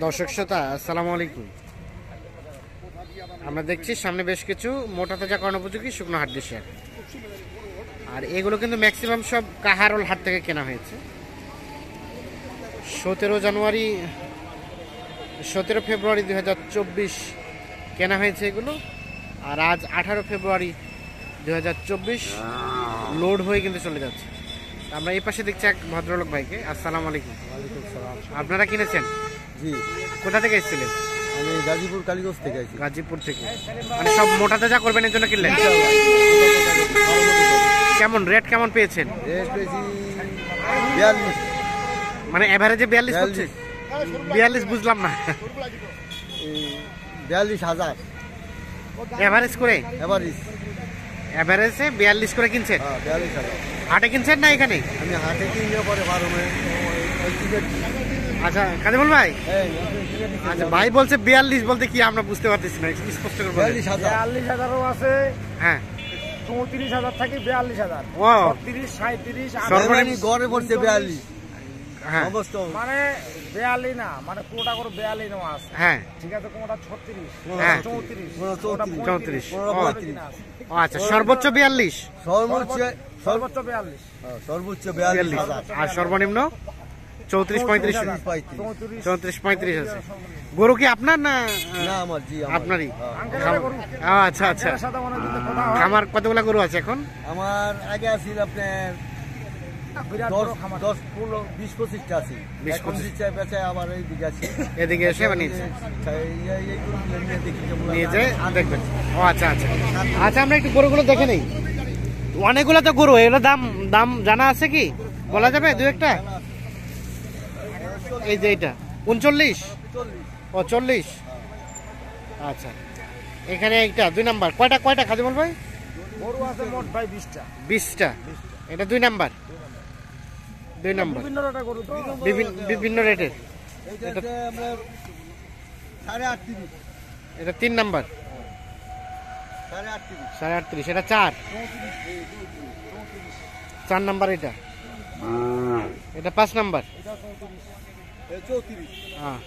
দর্শক শ্রোতা আসসালামু আলাইকুম। আমরা দেখছি সামনে বেশ কিছু মোটা তাজাকরণ উপযোগী শুকনো হাট দেশের, আর এগুলো কিন্তু ম্যাক্সিমাম সব কাহারোল হাট থেকে কেনা হয়েছে। 17 ফেব্রুয়ারি 2024 কেনা হয়েছে এগুলো, আর আজ 18 ফেব্রুয়ারি 2024 লোড হয়ে কিন্তু চলে যাচ্ছে। আমরা এই পাশে দেখছি এক ভদ্রলোক ভাইকে। আসসালামু আলাইকুম। ওয়ালাইকুম সালাম। আপনারা কিনেছেন? জি, কোথা থেকে এসেছিলেন? আমি গাজীপুর কালীগঞ্জ থেকে আছি। গাজীপুর থেকে। মানে সব মোটা তাজা করবেন এর জন্য কিনলেন? কেমন রেট কেমন পেয়েছেন? রেট পেয়েছি 42। মানে এভারেজে 42 হচ্ছে? 42 বুঝলাম না। 42,000 এভারেজ করে? এভারেজে 42 করে কিনছেন? 42,000। হাটে কিনছেন না এখানে? আমি হাটে কিনে পরে ফার্মে। আচ্ছা কাজেমুল ভাই, আচ্ছা ভাই বলছে 42 বলতে কি আমরা বুঝতে পারতেছি না, স্পষ্ট করে বলেন। 42,000ও আছে, হ্যাঁ 34,000 থেকে 42,000, ও 30, 37, সর্বনিম্ন গড়ে পড়ছে 42। হ্যাঁ অবস্থা মানে 42 না, মানে কোটা করে 42 নেওয়া আছে। হ্যাঁ ঠিক আছে, কোটা 36, হ্যাঁ 34, 34, 35 ও আচ্ছা সর্বোচ্চ 42, সর্বোচ্চ সর্বোচ্চ 42, সর্বোচ্চ 42,000 আর সর্বনিম্ন 34-35, 34-35 আছে। গরু কি আপনার না? না আমার, জি আপনারই? আঙ্কেলের গরু। আচ্ছা আচ্ছা। এর সাথে মনে হয় যদি কথা হয়, খামার কতগুলা গরু আছে এখন? আমার আগে আছিল আপনার বিরাট বড় খামার। 10-15-20-25টা আছে। 20-25 চাই বেচায় আবার এই দিকে আছে। এদিকে এসে বানিয়েছে নিয়ে নিয়ে যে দেখবেন। ও আচ্ছা আচ্ছা আচ্ছা, আমরা একটু গরুগুলো দেখে নেই। অনেকগুলো তো গরু, এগুলো দাম দাম জানা আছে কি বলা যাবে দু একটা? এই যে এটা 39, ও 40। আচ্ছা, এখানে একটা 2 নাম্বার। কয়টা খাদিমুল ভাই? গরু আছে মোট ভাই 20টা। 20টা। এটা 2 নাম্বার। 2 নাম্বার বিভিন্ন রেটের গরু তো, বিভিন্ন রেটের। এটা আমরা 38। এটা 3 নাম্বার, 38.5। এটা 4 নাম্বার। এটা 5 নাম্বার। হ্যাঁ,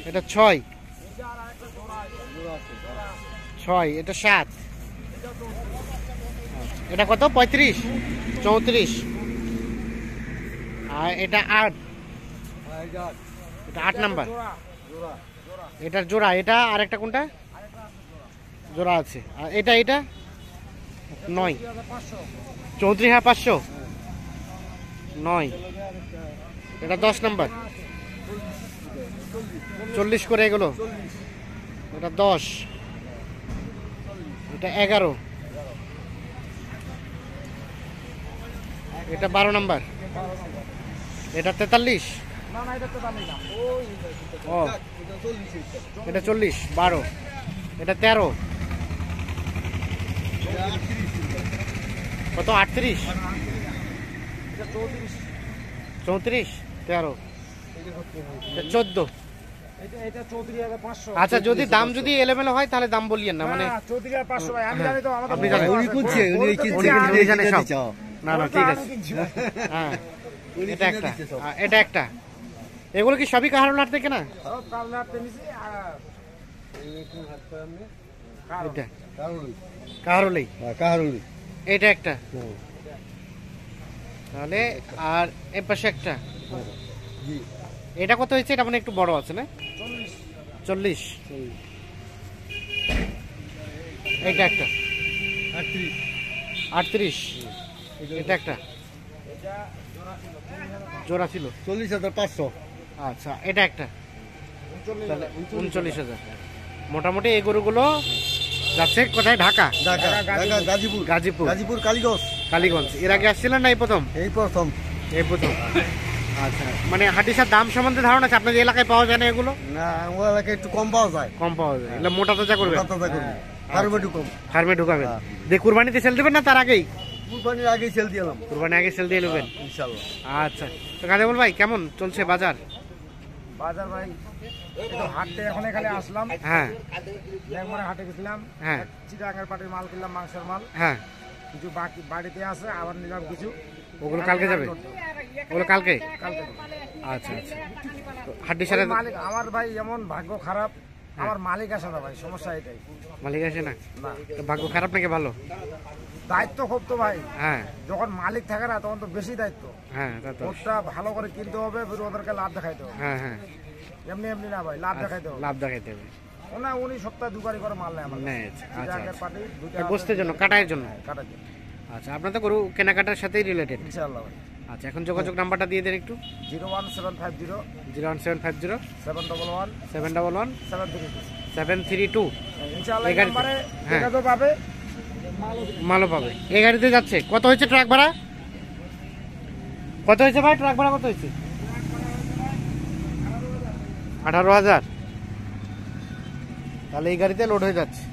এটা 6। এটা 7। এটা কত? 35, 34। আর এটা 8। এটা 8 নাম্বার। এটার জোড়া। এটা আর একটা কোনটা জোড়া আছে? আর এটা 9, 34,500, 9। এটা 10 নাম্বার, 40 করে এগুলো। এটা 10। এটা 11। এটা 12 নাম্বার। এটা 43। না না, এটা তো দামি না। ও এটা 40, 12। এটা 13। কত? 38, এটা 34, 34, 13। এটা 14। এটা 34,500। আচ্ছা, যদি দাম যদি এলোমেলো হয় তাহলে দাম বলিয়েন না, মানে 34,500 ভাই, আমি জানি তো। আমাদের আপনি জানেন? উনি কিনছে, উনি কিনছে, উনি জানে সব। না না, ঠিক আছে। আমি কিনছি। হ্যাঁ, এটা একটা। এগুলো কি সবই কাহারোল হাট থেকে না? সব কালনার টেনিসি আর এটা কাহারোলেই। এটা একটা। তাহলে আর এর পাশে একটা। এটা কত হয়েছে? এটা মানে একটু বড় আছে না? 40। এটা একটা 38। এটা একটা জোড়া ছিল 40,500। আচ্ছা, এটা একটা। তাহলে 39,000। মোটামুটি এই গরুগুলো যাচ্ছে কোথায়? ঢাকা, গাজীপুর, কালীগঞ্জ। এর আগে আসছিলেন না এই প্রথম? এই প্রথম। আচ্ছা, মানে হাটিসার দাম সম্বন্ধে ধারণা আছে? আপনাদের এলাকায় পাওয়া যায় না এগুলো? না, আমার এলাকায় একটু কম পাওয়া যায়। এগুলো মোটা তাজা করবে, ফার্মে ঢুকাবেন। দিয়ে কুরবানিতে সেল দেবেন না তার আগেই? কুরবানির আগেই সেল দিলাম। কুরবানি আগে সেল দিয়ে নেবেন ইনশাআল্লাহ। আচ্ছা, তো কাজেমুল ভাই কেমন চলছে বাজার? বাজার ভাই, একটু হাটে এখন এখানে আসলাম। হ্যাঁ মানে হাটে গেছিলাম, হ্যাঁ চিটাগাঙ্গের পাটির মাল কিনলাম, মাংসের মাল। হ্যাঁ, কিছু বাকি বাড়িতে আছে, আবার নিলাম কিছু। ওগুলো কালকে যাবে? ওগুলো কালকে? কালকে আচ্ছা আচ্ছা। তো হাড্ডি সারে মালিক আমার ভাই এমন ভাগ্য খারাপ, আমার মালিক আসে না ভাই, সমস্যা এটাই। মালিক আসে না? না, তো ভাগ্য খারাপ নাকি ভালো? দায়িত্ব খুব তো ভাই, হ্যাঁ যখন মালিক থাকে না তখন তো বেশি দায়িত্ব। হ্যাঁ তা তো। ওটা ভালো করে কিনতে হবে, ফির ওদেরকে লাভ দেখাইতে হবে। হ্যাঁ হ্যাঁ, এমনি এমনি না ভাই, লাভ দেখাইতে হবে। লাভ দেখাইতে হবে। উনি সপ্তাহে 2 গাড়ি করে মাল নেয় আমার নেয়, আচ্ছা, আচ্ছা, আগের আচ্ছা। পার্টি এটা গোস্তের জন্য, কাটার জন্য? কাটার জন্য আচ্ছা, আপনার তো গরু কেনাকাটার সাথেই রিলেটেড। ইনশাআল্লাহ ভাই। আচ্ছা, এখন যোগাযোগ নাম্বারটা দিয়ে দেন একটু। 01750 01750 711 711 732। 732। ইনশাআল্লাহ এই এই গাড়িতে? নাম্বারে হ্যাঁ। যোগাযোগ পাবে। মালও পাবে। এই গাড়িতে যাচ্ছে। কত হয়েছে ট্রাক ভাড়া? কত হয়েছে ভাই, ট্রাক ভাড়া কত হয়েছে? 18,000। তাহলে এই গাড়িতে লোড হয়ে যাচ্ছে।